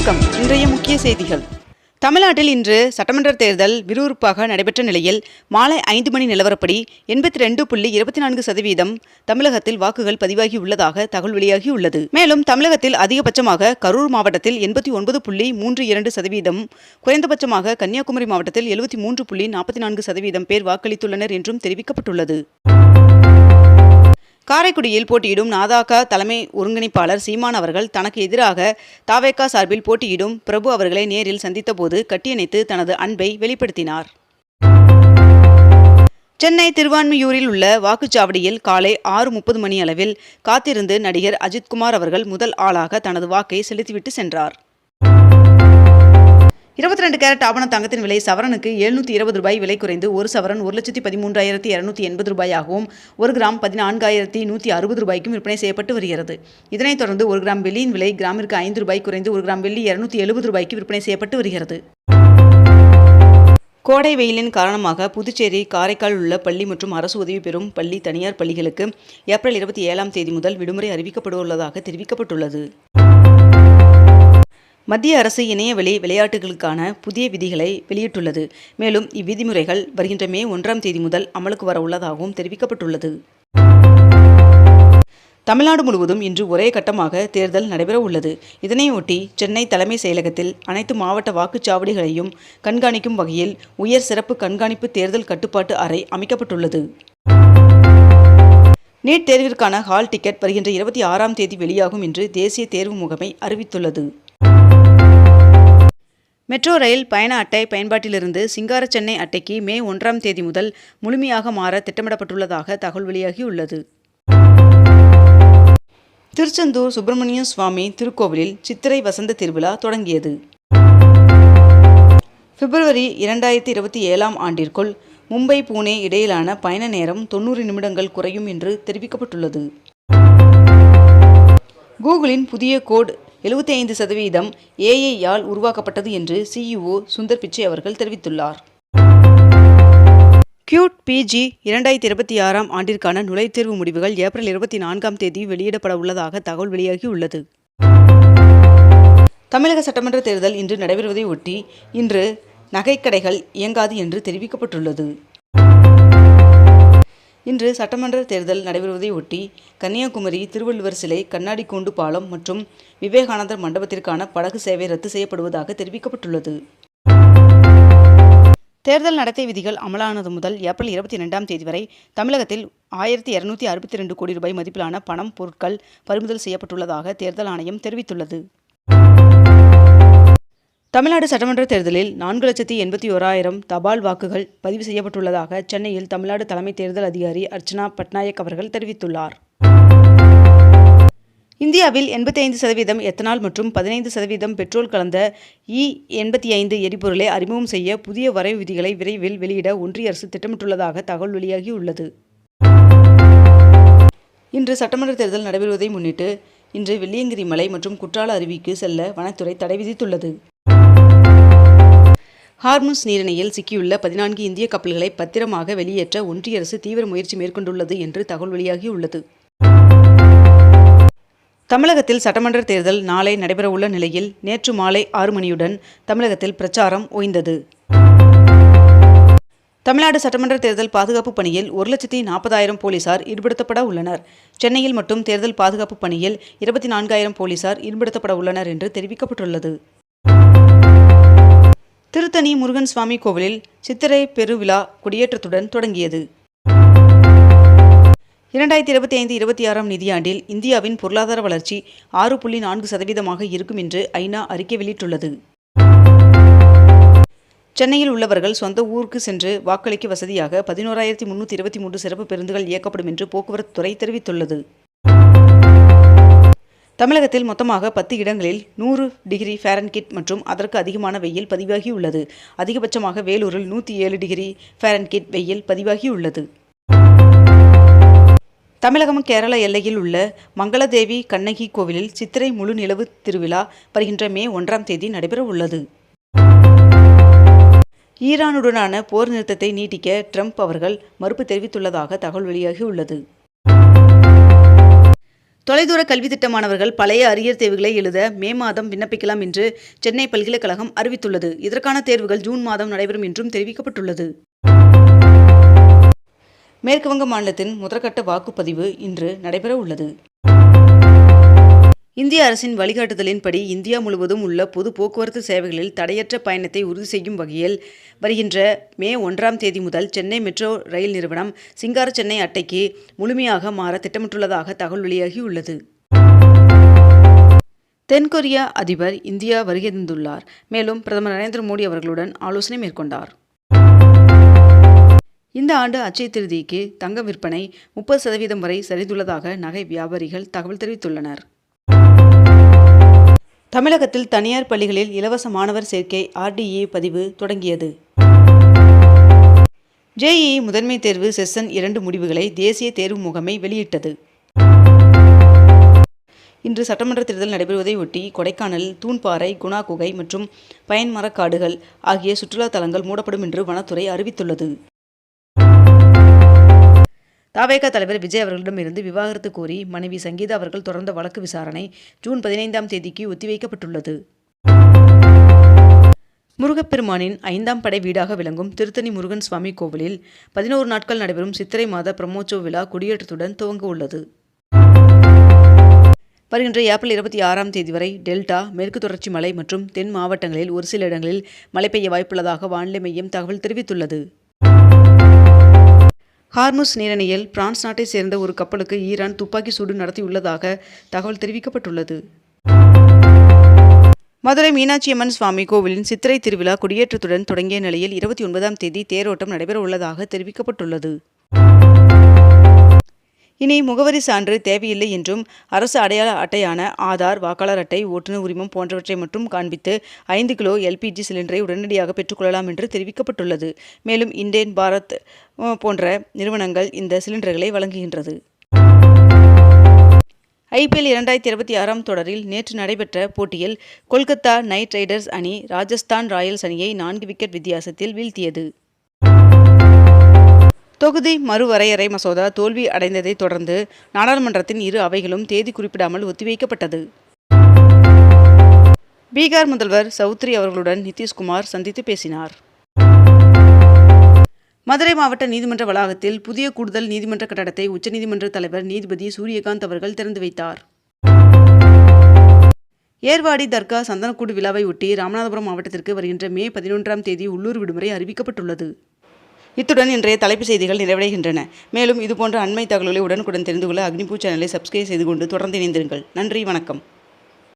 வணக்கம். இன்றைய முக்கிய செய்திகள். தமிழ்நாட்டில் இன்று சட்டமன்ற தேர்தல் விறுவிறுப்பாக நடைபெற்ற நிலையில் மாலை 5 மணி நிலவரப்படி 82.24% தமிழகத்தில் வாக்குகள் பதிவாகியுள்ளதாக தகவல் வெளியாகியுள்ளது. மேலும் தமிழகத்தில் அதிகபட்சமாக கரூர் மாவட்டத்தில் 89.32%, குறைந்தபட்சமாக கன்னியாகுமரி மாவட்டத்தில் 73.44% பேர் வாக்களித்துள்ளனர் என்றும் தெரிவிக்கப்பட்டுள்ளது. காரைக்குடியில் போட்டியிடும் நாதாகா தலைமை ஒருங்கிணைப்பாளர் சீமான் அவர்கள் தனக்கு எதிராக தாவேகா சார்பில் போட்டியிடும் பிரபு அவர்களை நேரில் சந்தித்தபோது கட்டியணைத்து தனது அன்பை வெளிப்படுத்தினார். சென்னை திருவான்மியூரில் உள்ள வாக்குச்சாவடியில் காலை 6:30 மணி அளவில் காத்திருந்து நடிகர் அஜித்குமார் அவர்கள் முதல் ஆளாக தனது வாக்கை செலுத்திவிட்டு சென்றார். 22 கேரட் ஆபண தங்கத்தின் விலை சவரனுக்கு ரூபாய் 720 விலை குறைந்து 1 சவரன் 1,13,280 ரூபாயாகவும் 1 கிராம் 14,160 ரூபாய்க்கும் விற்பனை செய்யப்பட்டு வருகிறது. இதனைத் தொடர்ந்து 1 கிராம் வெள்ளியின் விலை கிராமிற்கு 5 ரூபாய் குறைந்து 1 கிராம் வெள்ளி 270 ரூபாய்க்கு விற்பனை செய்யப்பட்டு வருகிறது. கோடை வெயிலின் காரணமாக புதுச்சேரி, காரைக்கால் உள்ள பள்ளி மற்றும் அரசு உதவி பெறும் பள்ளி, தனியார் பள்ளிகளுக்கு ஏப்ரல் 27ஆம் தேதி முதல் விடுமுறை அறிவிக்கப்பட்டுள்ளதாக தெரிவிக்கப்பட்டுள்ளது. மத்திய அரசு இணையவழி விளையாட்டுகளுக்கான புதிய விதிகளை வெளியிட்டுள்ளது. மேலும் இவ்விதிமுறைகள் வருகின்ற மே 1ஆம் தேதி முதல் அமலுக்கு வர உள்ளதாகவும் தெரிவிக்கப்பட்டுள்ளது. தமிழ்நாடு முழுவதும் இன்று ஒரே கட்டமாக தேர்தல் நடைபெற உள்ளது. இதனையொட்டி சென்னை தலைமை செயலகத்தில் அனைத்து மாவட்ட வாக்குச்சாவடிகளையும் கண்காணிக்கும் வகையில் உயர் சிறப்பு கண்காணிப்பு தேர்தல் கட்டுப்பாட்டு அறை அமைக்கப்பட்டுள்ளது. நீட் தேர்விற்கான ஹால் டிக்கெட் வருகின்ற 26ஆம் தேதி வெளியாகும் என்று தேசிய தேர்வு முகமை அறிவித்துள்ளது. மெட்ரோ ரயில் பயண அட்டை பயன்பாட்டிலிருந்து சிங்கார சென்னை அட்டைக்கு மே 1ஆம் தேதி முதல் முழுமையாக மாற திட்டமிடப்பட்டுள்ளதாக தகவல் வெளியாகியுள்ளது. திருச்செந்தூர் சுப்பிரமணிய சுவாமி திருக்கோவிலில் சித்திரை வசந்த திருவிழா தொடங்கியது. பிப்ரவரி 2027ஆம் ஆண்டிற்குள் மும்பை, புனே இடையிலான பயண நேரம் 90 நிமிடங்கள் குறையும் என்று தெரிவிக்கப்பட்டுள்ளது. கூகுளின் புதிய கோட் 75% AI-யால் உருவாக்கப்பட்டது என்று CEO சுந்தர் பிச்சை அவர்கள் தெரிவித்துள்ளார். கியூட் PG 2026ஆம் ஆண்டிற்கான நுழைவுத்தேர்வு முடிவுகள் ஏப்ரல் 24ஆம் தேதி வெளியிடப்பட உள்ளதாக தகவல் வெளியாகியுள்ளது. தமிழக சட்டமன்ற தேர்தல் இன்று நடைபெறுவதை ஒட்டி இன்று நகைக்கடைகள் இயங்காது என்று தெரிவிக்கப்பட்டுள்ளது. இன்று சட்டமன்ற தேர்தல் நடைபெறுவதை ஒட்டி கன்னியாகுமரி திருவள்ளுவர் சிலை, கண்ணாடி கூண்டு பாலம் மற்றும் விவேகானந்தர் மண்டபத்திற்கான படகு சேவை ரத்து செய்யப்படுவதாக தெரிவிக்கப்பட்டுள்ளது. தேர்தல் நடத்தை விதிகள் அமலானது முதல் ஏப்ரல் 22ஆம் தேதி வரை தமிழகத்தில் 1262 கோடி ரூபாய் மதிப்பிலான பணம், பொருட்கள் பறிமுதல் செய்யப்பட்டுள்ளதாக தேர்தல் ஆணையம் தெரிவித்துள்ளது. தமிழ்நாடு சட்டமன்ற தேர்தலில் 4,81,000 தபால் வாக்குகள் பதிவு செய்யப்பட்டுள்ளதாக சென்னையில் தமிழ்நாடு தலைமை தேர்தல் அதிகாரி அர்ச்சனா பட்நாயக் அவர்கள் தெரிவித்துள்ளார். இந்தியாவில் 85% எத்தனால் மற்றும் 15% பெட்ரோல் கலந்த E85 எரிபொருளை அறிமுகம் செய்ய புதிய வரைவு விதிகளை விரைவில் வெளியிட ஒன்றிய அரசு திட்டமிட்டுள்ளதாக தகவல் வெளியாகியுள்ளது. இன்று சட்டமன்ற தேர்தல் நடைபெறுவதை முன்னிட்டு இன்று வெள்ளியங்கிரி மலை மற்றும் குற்றால அருவிக்கு செல்ல வனத்துறை தடை விதித்துள்ளது. ஹார்முஸ் நீரிணையில் சிக்கியுள்ள 14 இந்திய கப்பல்களை பத்திரமாக வெளியேற்ற ஒன்றிய அரசு தீவிர முயற்சி மேற்கொண்டுள்ளது என்று தகவல் வெளியாகியுள்ளது. தமிழகத்தில் சட்டமன்ற தேர்தல் நாளை நடைபெறவுள்ள நிலையில் நேற்று மாலை 6 மணியுடன் தமிழகத்தில் பிரச்சாரம் ஓய்ந்தது. தமிழ்நாடு சட்டமன்ற தேர்தல் பாதுகாப்பு பணியில் 1,40,000 போலீசார் ஈடுபடுத்தப்பட உள்ளனர். சென்னையில் மட்டும் தேர்தல் பாதுகாப்பு பணியில் 24,000 போலீசார் ஈடுபடுத்தப்பட உள்ளனர் என்று தெரிவிக்கப்பட்டுள்ளது. திருத்தணி முருகன் சுவாமி கோவிலில் சித்திரை பெருவிழா கொடியேற்றத்துடன் தொடங்கியது. 2025-26ஆம் நிதியாண்டில் இந்தியாவின் பொருளாதார வளர்ச்சி 6.4% இருக்கும் என்று ஐநா அறிக்கை வெளியிட்டுள்ளது. சென்னையில் உள்ளவர்கள் சொந்த ஊருக்கு சென்று வாக்களிக்க வசதியாக 11,323 சிறப்பு பேருந்துகள் இயக்கப்படும் என்று போக்குவரத்து துறை தெரிவித்துள்ளது. தமிழகத்தில் மொத்தமாக 10 இடங்களில் 100 டிகிரி ஃபாரன்ஹீட் மற்றும் அதற்கு அதிகமான வெயில் பதிவாகியுள்ளது. அதிகபட்சமாக வேலூரில் 107 டிகிரி ஃபாரன்ஹீட் வெயில் பதிவாகியுள்ளது. தமிழகம் கேரள எல்லையில் உள்ள மங்களதேவி கண்ணகி கோவிலில் சித்திரை முழு நிலவு திருவிழா வருகின்ற மே 1ஆம் தேதி நடைபெற உள்ளது. ஈரானுடனான போர் நிறுத்தத்தை நீட்டிக்க ட்ரம்ப் அவர்கள் மறுப்பு தெரிவித்துள்ளதாக தகவல் வெளியாகியுள்ளது. தொலைதூர கல்வி திட்ட மாணவர்கள் பழைய அரியர் தேர்வுகளை எழுத மே மாதம் விண்ணப்பிக்கலாம் என்று சென்னை பல்கலைக்கழகம் அறிவித்துள்ளது. இதற்கான தேர்வுகள் ஜூன் மாதம் நடைபெறும் என்றும் தெரிவிக்கப்பட்டுள்ளது. மேற்கு வங்க மாநிலத்தின் முதற்கட்ட வாக்குப்பதிவு இன்று நடைபெற உள்ளது. இந்திய அரசின் வழிகாட்டுதலின்படி இந்தியா முழுவதும் உள்ள பொது போக்குவரத்து சேவைகளில் தடையற்ற பயணத்தை உறுதி செய்யும் வகையில் வருகின்ற மே 1ஆம் தேதி முதல் சென்னை மெட்ரோ ரயில் நிறுவனம் சிங்கார சென்னை அட்டைக்கு முழுமையாக மாற திட்டமிட்டுள்ளதாக தகவல் வெளியாகியுள்ளது. தென்கொரிய அதிபர் இந்தியா வருகை தந்துள்ளார். மேலும் பிரதமர் நரேந்திர மோடி அவர்களுடன் ஆலோசனை மேற்கொண்டார். இந்த ஆண்டு அட்சய திருதிக்கு தங்க விற்பனை 30% வரை சரிந்துள்ளதாக நகை வியாபாரிகள் தகவல் தெரிவித்துள்ளனர். தமிழகத்தில் தனியார் பள்ளிகளில் இலவச மாணவர் சேர்க்கை RDE பதிவு தொடங்கியது. JEE முதன்மை தேர்வு செஷன் 2 முடிவுகளை தேசிய தேர்வு முகமை வெளியிட்டது. இன்று சட்டமன்ற தேர்தல் நடைபெறுவதை ஒட்டி கொடைக்கானலில் தூண்பாறை, குணா குகை மற்றும் பயன்மரக்காடுகள் ஆகிய சுற்றுலா தலங்கள் மூடப்படும் என்று வனத்துறை அறிவித்துள்ளது. தவேக தலைவர் விஜய் அவர்களிடமிருந்து விவாகரத்து கோரி மனைவி சங்கீதா அவர்கள் தொடர்ந்த வழக்கு விசாரணை ஜூன் 15ஆம் தேதிக்கு ஒத்திவைக்கப்பட்டுள்ளது. முருகப்பெருமானின் 5ஆம் படை வீடாக விளங்கும் திருத்தணி முருகன் சுவாமி கோவிலில் 11 நாட்கள் நடைபெறும் சித்திரை மாத பிரம்மோற்சவ விழா கொடியேற்றத்துடன் துவங்க உள்ளது. வருகின்ற ஏப்ரல் 26ஆம் தேதி வரை டெல்டா, மேற்கு தொடர்ச்சி மலை மற்றும் தென் மாவட்டங்களில் ஒரு சில இடங்களில் மழை பெய்ய வாய்ப்புள்ளதாக வானிலை மையம் தகவல் தெரிவித்துள்ளது. ஹார்முஸ் நீரிணையில் பிரான்ஸ் நாட்டை சேர்ந்த ஒரு கப்பலுக்கு ஈரான் துப்பாக்கி சூடு நடத்தியுள்ளதாக தகவல் தெரிவிக்கப்பட்டுள்ளது. மதுரை மீனாட்சியம்மன் சுவாமி கோவிலின் சித்திரை திருவிழா கொடியேற்றத்துடன் தொடங்கிய நிலையில் 29ஆம் தேதி தேரோட்டம் நடைபெற உள்ளதாக தெரிவிக்கப்பட்டுள்ளது. இனி முகவரி சான்று தேவையில்லை என்றும் அரசு அடையாள அட்டையான ஆதார், வாக்காளர் அட்டை, ஓட்டுநர் உரிமம் போன்றவற்றை மட்டும் காண்பித்து 5 கிலோ LPG சிலிண்டரை உடனடியாக பெற்றுக்கொள்ளலாம் என்று தெரிவிக்கப்பட்டுள்ளது. மேலும் இண்டேன் பாரத் போன்ற நிறுவனங்கள் இந்த சிலிண்டர்களை வழங்குகின்றது. IPL 2026ஆம் தொடரில் நேற்று நடைபெற்ற போட்டியில் கொல்கத்தா நைட் ரைடர்ஸ் அணி ராஜஸ்தான் ராயல்ஸ் அணியை 4 விக்கெட் வித்தியாசத்தில் வீழ்த்தியது. தொகுதி மறுவரையறை மசோதா தோல்வி அடைந்ததை தொடர்ந்து நாடாளுமன்றத்தின் இரு அவைகளும் தேதி குறிப்பிடாமல் ஒத்திவைக்கப்பட்டது. பீகார் முதல்வர் சௌத்ரி அவர்களுடன் நிதிஷ்குமார் சந்தித்து பேசினார். மதுரை மாவட்ட நீதிமன்ற வளாகத்தில் புதிய கூடுதல் நீதிமன்ற கட்டடத்தை உச்சநீதிமன்ற தலைவர் நீதிபதி சூரியகாந்த் அவர்கள் திறந்து வைத்தார். ஏர்வாடி தர்கா சந்தனக்கூடு விழாவை ஒட்டி ராமநாதபுரம் மாவட்டத்திற்கு வருகின்ற மே 11ஆம் தேதி உள்ளூர் விடுமுறை அறிவிக்கப்பட்டுள்ளது. இத்துடன் இன்றைய தலைப்புச் செய்திகள் நிறைவடைகின்றன. மேலும் இதுபோன்ற அண்மை தகவல்களை உடனுக்குடன் தெரிந்து கொள்ள அக்னிபூ சேனலை சப்ஸ்கிரைப் செய்து கொண்டு தொடர்ந்து இணைந்திருங்கள். நன்றி, வணக்கம்.